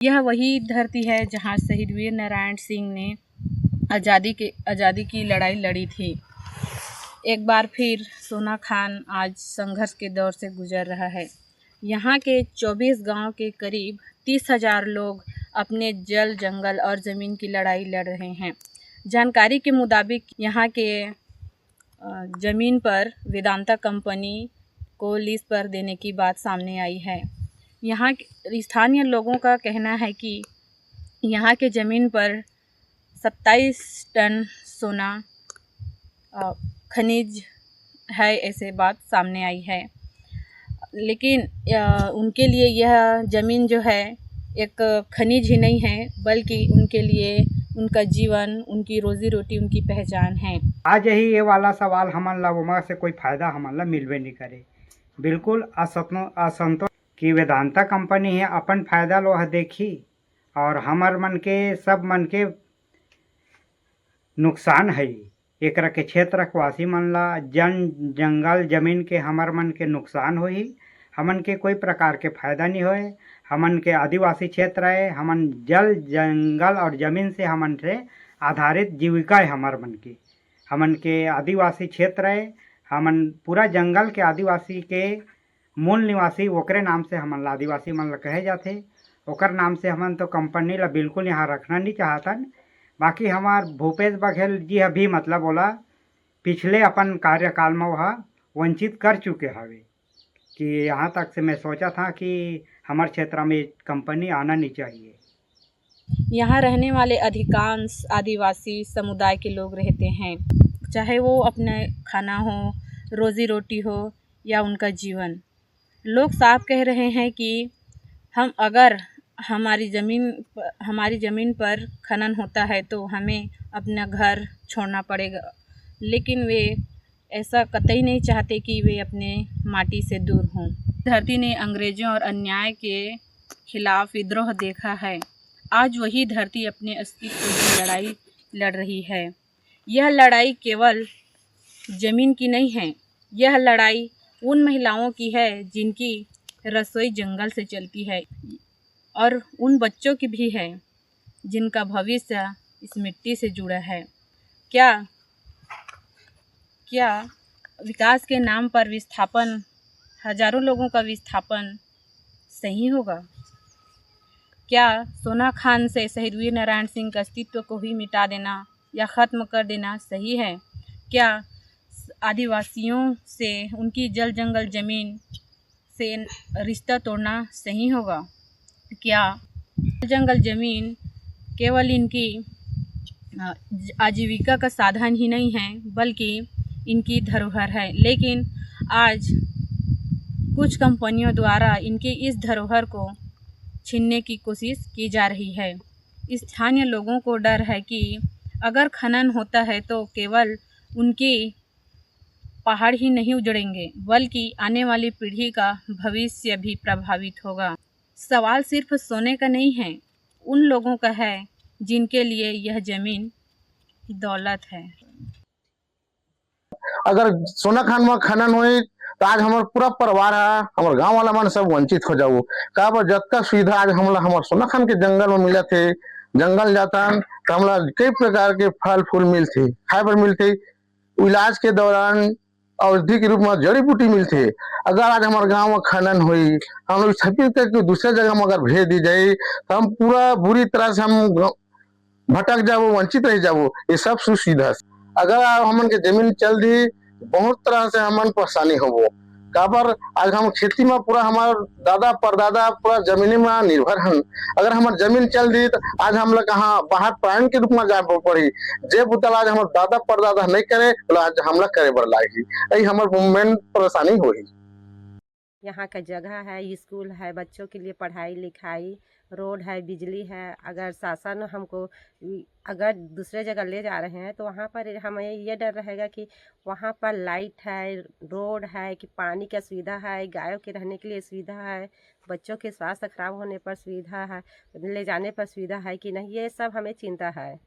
यह वही धरती है जहां शहीद वीर नारायण सिंह ने आज़ादी की लड़ाई लड़ी थी। एक बार फिर सोना खान आज संघर्ष के दौर से गुजर रहा है। यहाँ के 24 गांव के करीब 30,000 लोग अपने जल, जंगल और ज़मीन की लड़ाई लड़ रहे हैं। जानकारी के मुताबिक यहाँ के ज़मीन पर वेदांता कंपनी को लीज पर देने की बात सामने आई है। यहाँ स्थानीय लोगों का कहना है कि यहाँ के ज़मीन पर 27 टन सोना खनिज है, ऐसे बात सामने आई है। लेकिन उनके लिए यह ज़मीन जो है एक खनिज ही नहीं है, बल्कि उनके लिए उनका जीवन, उनकी रोजी रोटी, उनकी पहचान है। आज ही ये वाला सवाल हमन ला उमा से कोई फायदा हमन ला मिलवे नहीं करे। बिल्कुल असंतोष कि वेदांता कंपनी है अपन फायदा लोहा देखी और हमर मन के सब मन के नुकसान है। एकरा के क्षेत्रवासी मन ला जंगल जमीन के हमर मन के नुकसान होही। हमन के कोई प्रकार के फायदा नहीं होए। हमन के आदिवासी क्षेत्र है, हमन जल जंगल और जमीन से हमन से आधारित जीविका है हमन के आदिवासी क्षेत्र है। हमन पूरा जंगल के आदिवासी के मूल निवासी ओकरे नाम से हमन ला आदिवासी मन ला कहे जाते। ओकर नाम से हमन तो कंपनी ला बिल्कुल यहाँ रखना नहीं चाहतन। बाकी हमार भूपेश बघेल जी अभी मतलब बोला पिछले अपन कार्यकाल में वह वंचित कर चुके हवे कि यहाँ तक से मैं सोचा था कि हमारे क्षेत्र में कंपनी आना नहीं चाहिए। यहाँ रहने वाले अधिकांश आदिवासी समुदाय के लोग रहते हैं, चाहे वो अपने खाना हो, रोजी रोटी हो या उनका जीवन। लोग साफ कह रहे हैं कि हम अगर हमारी ज़मीन पर खनन होता है तो हमें अपना घर छोड़ना पड़ेगा, लेकिन वे ऐसा कतई नहीं चाहते कि वे अपने माटी से दूर हों। धरती ने अंग्रेज़ों और अन्याय के खिलाफ विद्रोह देखा है। आज वही धरती अपने अस्तित्व की लड़ाई लड़ रही है। यह लड़ाई केवल ज़मीन की नहीं है, यह लड़ाई उन महिलाओं की है जिनकी रसोई जंगल से चलती है, और उन बच्चों की भी है जिनका भविष्य इस मिट्टी से जुड़ा है। क्या विकास के नाम पर विस्थापन, हजारों लोगों का विस्थापन सही होगा? क्या सोना खान से शहीद वीर नारायण सिंह के अस्तित्व को ही मिटा देना या ख़त्म कर देना सही है? क्या आदिवासियों से, उनकी जल जंगल ज़मीन से रिश्ता तोड़ना सही होगा? क्या जंगल ज़मीन केवल इनकी आजीविका का साधन ही नहीं है, बल्कि इनकी धरोहर है। लेकिन आज कुछ कंपनियों द्वारा इनकी इस धरोहर को छीनने की कोशिश की जा रही है। स्थानीय लोगों को डर है कि अगर खनन होता है तो केवल उनकी पहाड़ ही नहीं उजड़ेंगे, बल्कि आने वाली पीढ़ी का भविष्य भी प्रभावित होगा। सवाल सिर्फ सोने का नहीं है, उन लोगों का है जिनके लिए यह ज़मीन दौलत है। अगर सोना खान में खनन हुई तो आज हमारे पूरा परिवार है, हमारे गांव वाला मन सब वंचित हो जाओ। कहा पर जब सुविधा आज हमारे सोना खान के जंगल में मिला थे, जंगल जाता तो हमला कई प्रकार के फल फूल मिलते, खाए पर मिलते, इलाज के दौरान औषधि के रूप में जड़ी बूटी मिलती। अगर आज हमारे गांव में खनन हुई, हम लोग छपी करके दूसरे जगह में अगर भेज दी जाए तो हम पूरा बुरी तरह से हम भटक जाओ, वंचित रह जाओ। ये सब सुविधा अगर हमन के जमीन चल दी बहुत तरह से हमन परेशानी हो। काबर आज हम खेती में पूरा हमारे दादा परदादा पूरा जमीनी में निर्भर हैं। अगर हमारे जमीन चल दी तो आज हम लोग कहाँ बाहर प्राण के रूप में जाए पड़ी। जे बुतल आज हमारे दादा परदादा नहीं करे तो आज हम लोग करे बर लागी। यही हमारे मेन परेशानी हुई। यहाँ का जगह है, स्कूल है, बच्चों के लिए पढ़ाई लिखाई, रोड है, बिजली है। अगर शासन हमको अगर दूसरे जगह ले जा रहे हैं तो वहाँ पर हमें ये डर रहेगा कि वहाँ पर लाइट है, रोड है, कि पानी की सुविधा है, गायों के रहने के लिए सुविधा है, बच्चों के स्वास्थ्य खराब होने पर सुविधा है, ले जाने पर सुविधा है कि नहीं, ये सब हमें चिंता है।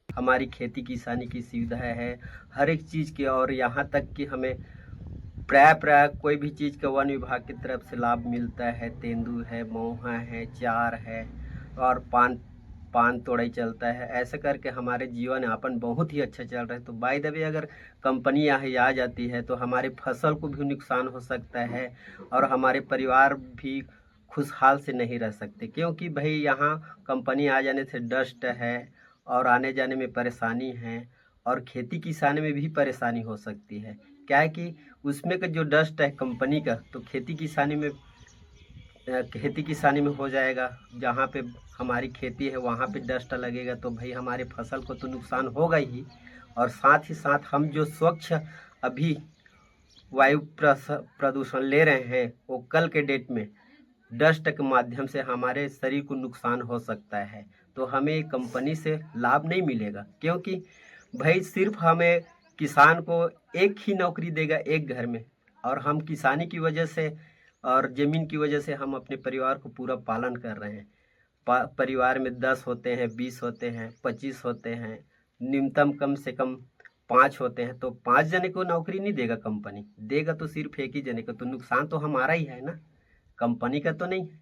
हमारी खेती किसानी की सुविधा है हर एक चीज़ की, और यहाँ तक कि हमें प्राय कोई भी चीज़ का वन विभाग की तरफ से लाभ मिलता है। तेंदू है, महुआ है, चार है, और पान पान तोड़ाई चलता है। ऐसे करके हमारे जीवन यापन बहुत ही अच्छा चल रहा है। तो बाय द वे अगर कंपनी यहाँ आ जाती है तो हमारी फसल को भी नुकसान हो सकता है और हमारे परिवार भी खुशहाल से नहीं रह सकते, क्योंकि भाई यहाँ कंपनी आ जाने से डस्ट है और आने जाने में परेशानी है और खेती किसानी में भी परेशानी हो सकती है। क्या है कि उसमें का जो डस्ट है कंपनी का, तो खेती किसानी में हो जाएगा। जहाँ पे हमारी खेती है वहाँ पे डस्ट लगेगा तो भाई हमारे फसल को तो नुकसान होगा ही, और साथ ही साथ हम जो स्वच्छ अभी वायु प्रदूषण ले रहे हैं वो कल के डेट में डस्ट के माध्यम से हमारे शरीर को नुकसान हो सकता है। तो हमें कंपनी से लाभ नहीं मिलेगा, क्योंकि भाई सिर्फ हमें किसान को एक ही नौकरी देगा एक घर में, और हम किसानी की वजह से और ज़मीन की वजह से हम अपने परिवार को पूरा पालन कर रहे हैं। परिवार में 10 होते हैं, 20 होते हैं, 25 होते हैं, न्यूनतम कम से कम 5 होते हैं, तो 5 जने को नौकरी नहीं देगा कंपनी, देगा तो सिर्फ एक ही जने को। तो नुकसान तो हमारा ही है ना, कंपनी का तो नहीं है।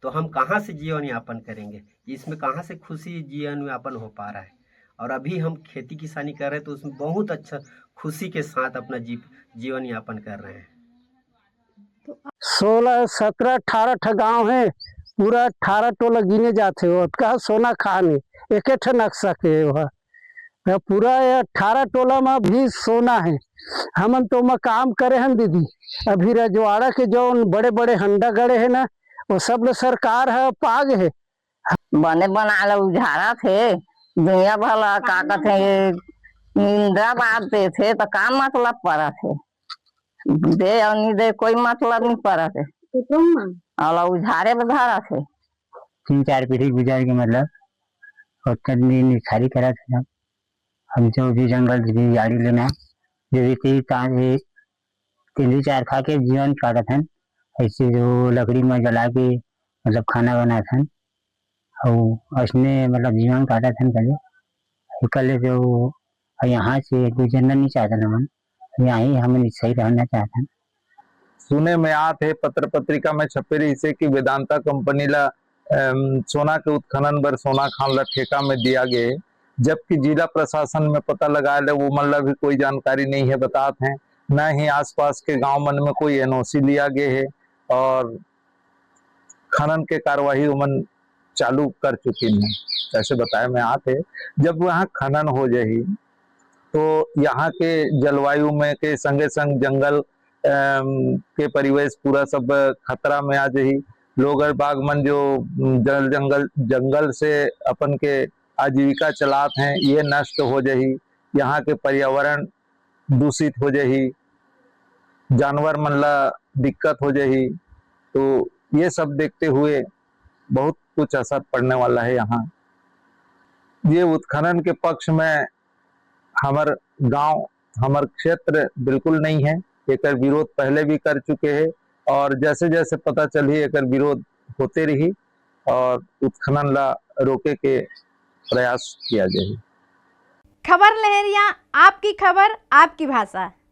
तो हम कहाँ से जीवन यापन करेंगे, इसमें कहाँ से खुशी जीवन यापन हो पा रहा है। और अभी हम खेती किसानी कर रहे हैं तो उसमें बहुत अच्छा खुशी के साथ अपना जीवन यापन कर रहे हैं। 16, 17, 18 गांव है, पूरा 18 टोला गिने जाते हो कहा सोना खाने एक नक्शा के वह पूरा 18 टोला में भी सोना है। हमन तो में काम करे हैं दीदी, अभी रजवाड़ा के जो बड़े बड़े हंडा गड़े है ना वो सब ले सरकार है पाग है बने बना उझारा थे दुनिया भला का कहते इंदिरा बात दे थे तो का मतलब पड़ा थे, दे और नहीं दे कोई मतलब नहीं पड़ा थे, और उझारे बधारा थे। 3-4 पीढ़ी गुजर के मतलब निखारी करा था। हम जो भी जंगल भी गाड़ी लेना जो भी थी 3-4 खा के जीवन काटा था। ऐसे जो लकड़ी में जला के मतलब खाना बना था और उसने मतलब जीवन काटा था। कल जो यहाँ से गुजरना नहीं चाहता ना, मन यहाँ ही हमें सही रहना चाहता। सुने में आते पत्र पत्रिका में छपे रही से कि वेदांता कंपनी ला सोना के उत्खनन बर सोना खान ला ठेका में दिया गए, जबकि जिला प्रशासन में पता लगा ले वो मतलब भी कोई जानकारी नहीं है बताते हैं, न ही आसपास के गांव मन में कोई एनओसी लिया गया है और खनन के कार्यवाही उमन चालू कर चुकी है। ऐसे बताए में आते जब वहाँ खनन हो जाए तो यहाँ के जलवायु में के संगे संग जंगल के परिवेश पूरा सब खतरा में आ जाही। लोग बाग मन जो जंगल से अपन के आजीविका चलात हैं ये नष्ट हो जाही, यहाँ के पर्यावरण दूषित हो जाही, जानवर मन ला दिक्कत हो जाही। तो ये सब देखते हुए बहुत कुछ असर पड़ने वाला है। यहाँ ये उत्खनन के पक्ष में हमार गांव हमार क्षेत्र बिल्कुल नहीं है, एक विरोध पहले भी कर चुके हैं और जैसे जैसे पता चली एक विरोध होते रही और उत्खनन ला रोके के प्रयास किया जाए। खबर लहरिया, आपकी खबर आपकी भाषा।